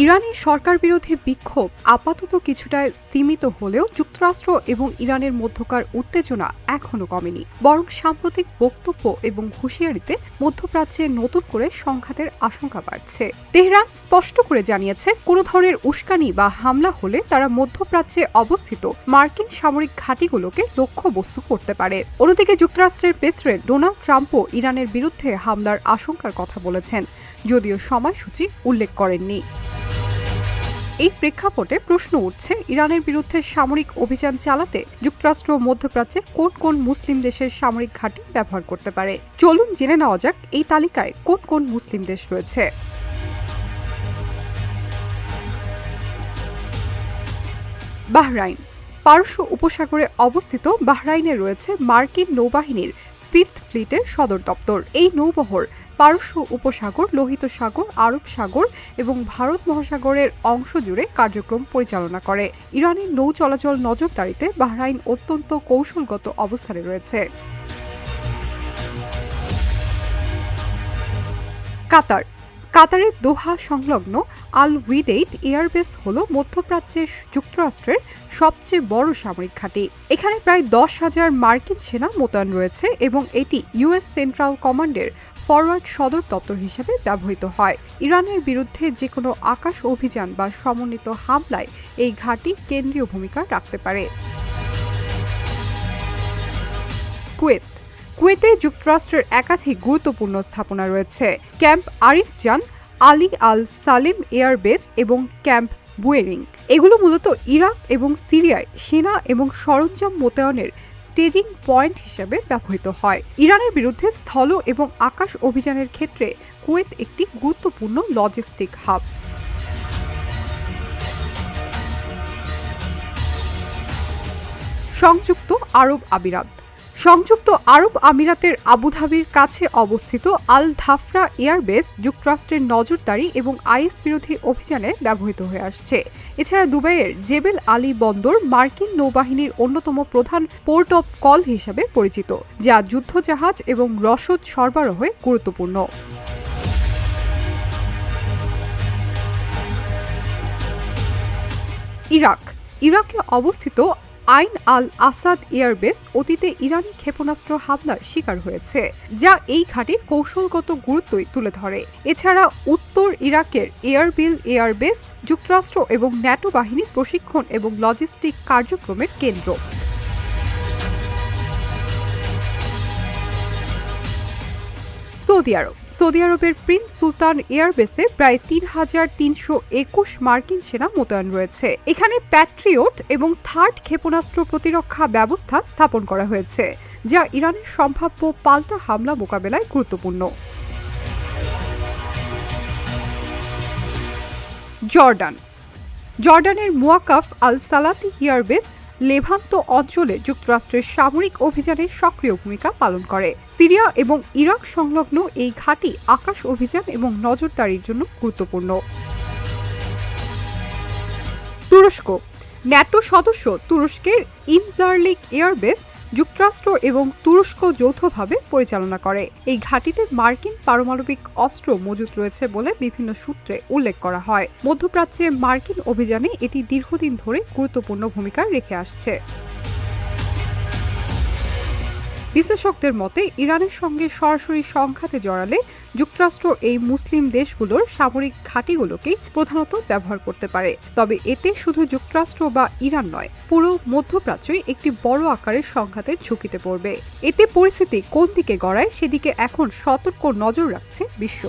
ইরানের সরকার বিরোধী বিক্ষোভ আপাতত কিছুটা স্তিমিত হলেও যুক্তরাষ্ট্র এবং ইরানের মধ্যকার উত্তেজনা এখনও কমেনি, বরং সাম্প্রতিক বক্তব্য এবং হুঁশিয়ারিতে মধ্যপ্রাচ্যে নতুন করে সংঘাতের আশঙ্কা বাড়ছে। তেহরান স্পষ্ট করে জানিয়েছে, কোনো ধরনের উস্কানি বা হামলা হলে তারা মধ্যপ্রাচ্যে অবস্থিত মার্কিন সামরিক ঘাঁটিগুলোকে লক্ষ্যবস্তু করতে পারে। অন্যদিকে যুক্তরাষ্ট্রের প্রেসিডেন্ট ডোনাল্ড ট্রাম্পও ইরানের বিরুদ্ধে হামলার আশঙ্কার কথা বলেছেন, যদিও সময়সূচি উল্লেখ করেননি। এই প্রেক্ষাপটে প্রশ্ন উঠছে, ইরানের বিরুদ্ধে সামরিক অভিযান চালাতে যুক্তরাষ্ট্র মধ্যপ্রাচ্যের কোন কোন মুসলিম দেশের সামরিক ঘাঁটি ব্যবহার করতে পারে। চলুন জেনে নেওয়া যাক এই তালিকায় কোন কোন মুসলিম দেশ রয়েছে। বাহরাইন। পারস্য উপসাগরে অবস্থিত বাহরাইনে রয়েছে মার্কিন নৌবাহিনীর 5th ফ্লিটের সদর দপ্তর। এই নৌবহর পারস্য উপসাগর, লোহিত সাগর, আরব সাগর এবং ভারত মহাসাগরের অংশ জুড়ে কার্যক্রম পরিচালনা করে। ইরানের নৌ চলাচল নজরদারিতে বাহরাইন অত্যন্ত কৌশলগত অবস্থানে রয়েছে। কাতার। কাতারের দোহা সংলগ্ন আল উইদেইদ এয়ারবেস হল মধ্যপ্রাচ্যের যুক্তরাষ্ট্রের সবচেয়ে বড় সামরিক ঘাঁটি। এখানে প্রায় 10,000 মার্কিন সেনা মোতায়েন রয়েছে এবং এটি ইউএস সেন্ট্রাল কমান্ডের ফরওয়ার্ড সদর দপ্তর হিসেবে ব্যবহৃত হয়। ইরানের বিরুদ্ধে যে কোনো আকাশ অভিযান বা সমন্বিত হামলায় এই ঘাঁটি কেন্দ্রীয় ভূমিকা রাখতে পারে। কুয়েত। কুয়েতে যুক্তরাষ্ট্রের একাধিক গুরুত্বপূর্ণ স্থাপনা রয়েছে। ক্যাম্প আরিফ জান, আলী আল সালেম এয়ারবেস এবং ক্যাম্প বুয়েরিং। এগুলো মূলত ইরাক এবং সিরিয়ায় সেনা এবং সরঞ্জাম মোতায়েনের স্টেজিং পয়েন্ট হিসেবে ব্যবহৃত হয়। ইরানের বিরুদ্ধে স্থল এবং আকাশ অভিযানের ক্ষেত্রে কুয়েত একটি গুরুত্বপূর্ণ লজিস্টিক হাব। সংযুক্ত আরব আমিরাত। সংযুক্ত আরব আমিরাতের আবুধাবির কাছে অবস্থিত আল ধাফরা এয়ারবেস যুক্তরাষ্ট্রের নজরদারি এবং আইএস বিরোধী অভিযানে ব্যবহৃত হয়ে আসছে। এছাড়া দুবাইয়ের জেবেল আলী বন্দর মার্কিন নৌবাহিনীর অন্যতম প্রধান পোর্ট অব কল হিসেবে পরিচিত, যা যুদ্ধজাহাজ এবং রসদ সরবরাহে গুরুত্বপূর্ণ। ইরাক। ইরাকে অবস্থিত আইন আল আসাদ এয়ারবেস অতীতে ইরানি ক্ষেপণাস্ত্র হামলার শিকার হয়েছে, যা এই ঘাঁটির কৌশলগত গুরুত্বই তুলে ধরে। এছাড়া উত্তর ইরাকের এয়ারবিল এয়ারবেস যুক্তরাষ্ট্র এবং ন্যাটো বাহিনীর প্রশিক্ষণ এবং লজিস্টিক কার্যক্রমের কেন্দ্র। সৌদি আরব। সৌদি আরবের প্রিন্স সুলতান এয়ারবেসে প্রায় 3,321 মার্কিন সেনা মোতায়েন রয়েছে। এখানে প্যাট্রিয়ট এবং থার্ড ক্ষেপণাস্ত্র প্রতিরক্ষা ব্যবস্থা স্থাপন করা হয়েছে, যা ইরানের সম্ভাব্য পাল্টা হামলা মোকাবেলায় গুরুত্বপূর্ণ। জর্ডান। জর্ডানের মুয়াক্কাফ আল সালাতি এয়ারবেস লেভান্ত অঞ্চলে যুক্তরাষ্ট্রের সামরিক অভিযানে সক্রিয় ভূমিকা পালন করে। সিরিয়া এবং ইরাক সংলগ্ন এই ঘাঁটি আকাশ অভিযান এবং নজরদারির জন্য গুরুত্বপূর্ণ। তুরস্ক। ন্যাটো সদস্য তুরস্কের ইনজারলিক এয়ারবেস যুক্তরাষ্ট্র এবং তুরস্ক যৌথভাবে পরিচালনা করে। এই ঘাঁটিতে মার্কিন পারমাণবিক অস্ত্র মজুত রয়েছে বলে বিভিন্ন সূত্রে উল্লেখ করা হয়। মধ্যপ্রাচ্যে মার্কিন অভিযানে এটি দীর্ঘদিন ধরে গুরুত্বপূর্ণ ভূমিকা রেখে আসছে। বিশ্লেষকদের মতে, ইরানের সঙ্গে সরাসরি সংঘাতে জড়ালে যুক্তরাষ্ট্র এই মুসলিম দেশগুলোর সামরিক ঘাঁটিগুলোকেই প্রধানত ব্যবহার করতে পারে। তবে এতে শুধু যুক্তরাষ্ট্র বা ইরান নয়, পুরো মধ্যপ্রাচ্যই একটি বড় আকারের সংঘাতের ঝুঁকিতে পড়বে। এতে পরিস্থিতি কোন দিকে গড়ায় সেদিকে এখন সতর্ক নজর রাখছে বিশ্ব।